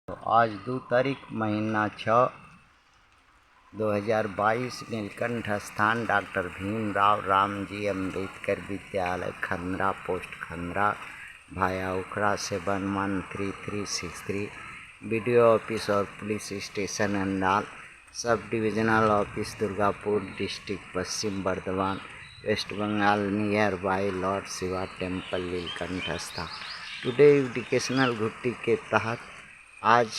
तो आज 2 तारीख महीना 6 2022 नीलकंठ स्थान डॉक्टर भीमराव रामजी अम्बेडकर विद्यालय खंद्रा पोस्ट खंद्रा भाया उखड़ा 711363 बीडीओ ऑफिस और police station Andal sub divisional office Durgapur district Paschim Bardhaman West Bengal near by Lord Shiva temple Nilkanth स्थान। टुडे एजुकेशनल घुट्टी के तहत आज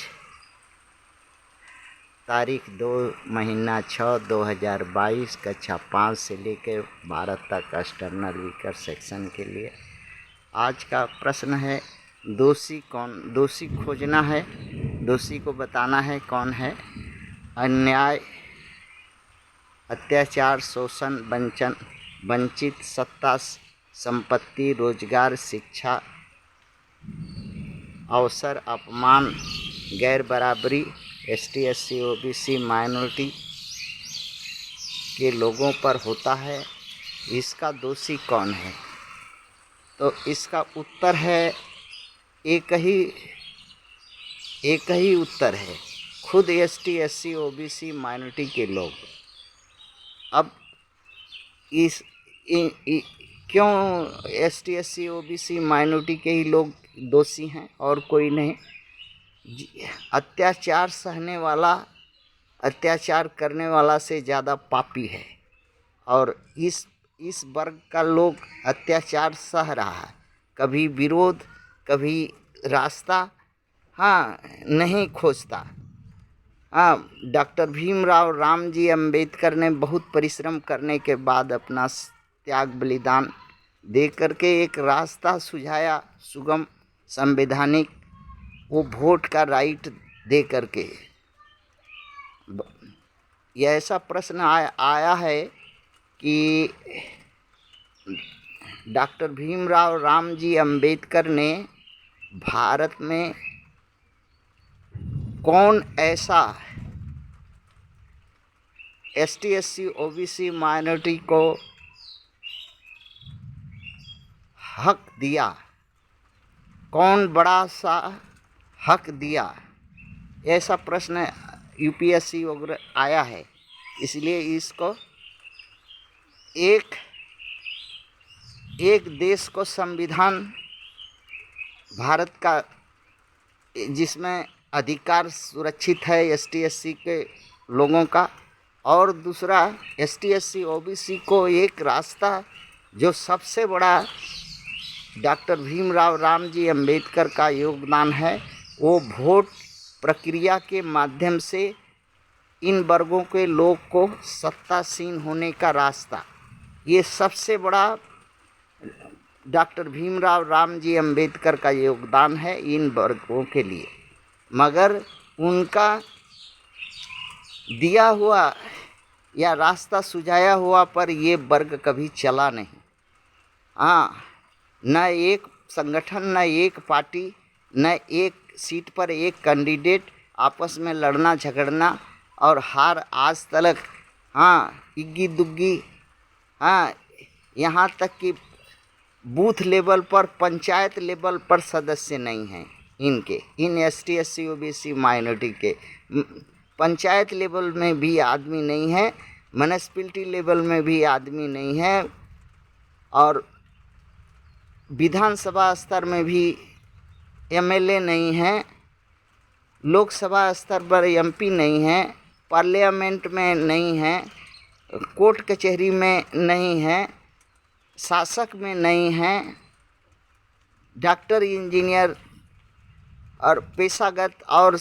तारीख 2 महीना 6 2022 कक्षा 5 से लेकर 12 तक एक्सटर्नल वीकर सेक्शन के लिए आज का प्रश्न है दोषी कौन। दोषी खोजना है, दोषी को बताना है कौन है। अन्याय, अत्याचार, शोषण, वंचित, सत्ता, संपत्ति, रोजगार, शिक्षा, अवसर, अपमान, गैर बराबरी, ST SC OBC माइनॉरिटी के लोगों पर होता है। इसका दोषी कौन है? तो इसका उत्तर है एक ही उत्तर है, खुद ST SC OBC माइनॉरिटी के लोग। अब क्यों ST SC OBC माइनॉरिटी के ही लोग दोषी हैं और कोई नहीं? अत्याचार सहने वाला अत्याचार करने वाला से ज़्यादा पापी है और इस वर्ग का लोग अत्याचार सह रहा है, कभी विरोध कभी रास्ता नहीं खोजता। डॉक्टर भीमराव रामजी अम्बेडकर ने बहुत परिश्रम करने के बाद अपना त्याग बलिदान दे करके एक रास्ता सुझाया, सुगम, संवैधानिक, वो वोट का राइट दे करके। यह ऐसा प्रश्न आया है कि डॉक्टर भीमराव रामजी अम्बेडकर ने भारत में कौन ऐसा ST SC OBC माइनॉरिटी को हक दिया, कौन बड़ा सा हक दिया, ऐसा प्रश्न UPSC वगैरह आया है। इसलिए इसको एक देश को संविधान भारत का जिसमें अधिकार सुरक्षित है ST SC के लोगों का, और दूसरा ST SC OBC को एक रास्ता जो सबसे बड़ा डॉक्टर भीमराव रामजी अम्बेडकर का योगदान है, वो वोट प्रक्रिया के माध्यम से इन वर्गों के लोग को सत्तासीन होने का रास्ता, ये सबसे बड़ा डॉक्टर भीमराव रामजी अम्बेडकर का योगदान है इन वर्गों के लिए। मगर उनका दिया हुआ या रास्ता सुझाया हुआ पर ये वर्ग कभी चला नहीं। न एक संगठन, न एक पार्टी, न एक सीट पर एक कैंडिडेट, आपस में लड़ना झगड़ना और हार आज तक इग्गी दुग्गी, यहाँ तक कि बूथ लेवल पर, पंचायत लेवल पर सदस्य नहीं हैं इन ST SC OBC माइनॉरिटी के। पंचायत लेवल में भी आदमी नहीं है, म्यूनिसिपैलिटी लेवल में भी आदमी नहीं है, और विधानसभा स्तर में भी MLA नहीं है, लोकसभा स्तर पर MP नहीं है, पार्लियामेंट में नहीं है, कोर्ट कचहरी में नहीं है, शासक में नहीं है, डॉक्टर, इंजीनियर और पेशागत और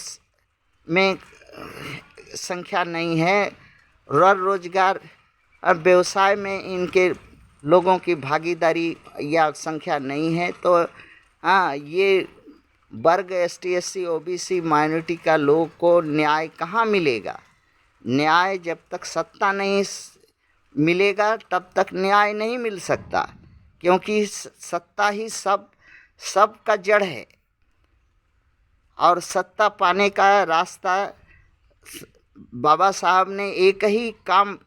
में संख्या नहीं है, रोजगार और व्यवसाय में इनके लोगों की भागीदारी या संख्या नहीं है। तो ये वर्ग ST SC OBC माइनॉरिटी का लोग को न्याय कहाँ मिलेगा? न्याय जब तक सत्ता नहीं मिलेगा तब तक न्याय नहीं मिल सकता, क्योंकि सत्ता ही सब का जड़ है और सत्ता पाने का रास्ता बाबा साहब ने एक ही काम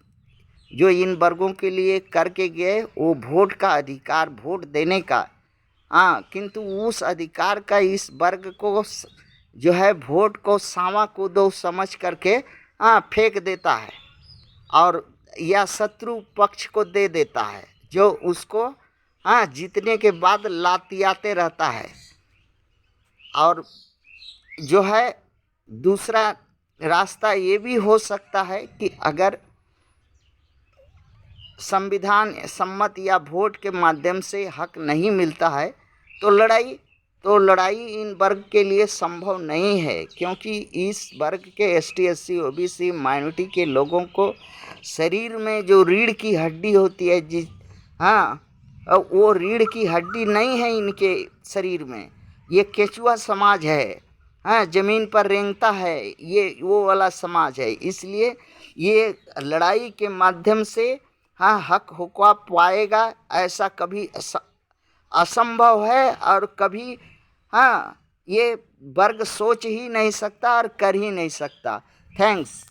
जो इन वर्गों के लिए करके गए, वो वोट का अधिकार, वोट देने का। किंतु उस अधिकार का इस वर्ग को जो है वोट को सावा कूदो समझ करके फेंक देता है और या शत्रु पक्ष को दे देता है, जो उसको जीतने के बाद लातियाते रहता है। और जो है दूसरा रास्ता ये भी हो सकता है कि अगर संविधान सम्मत या वोट के माध्यम से हक नहीं मिलता है तो लड़ाई इन वर्ग के लिए संभव नहीं है, क्योंकि इस वर्ग के एसटी एससी ओबीसी माइनॉरिटी के लोगों को शरीर में जो रीढ़ की हड्डी होती है वो रीढ़ की हड्डी नहीं है इनके शरीर में। ये केचुआ समाज है, ज़मीन पर रेंगता है, ये वो वाला समाज है। इसलिए ये लड़ाई के माध्यम से हक हुक्का पाएगा ऐसा कभी असंभव है, और कभी ये वर्ग सोच ही नहीं सकता और कर ही नहीं सकता। थैंक्स।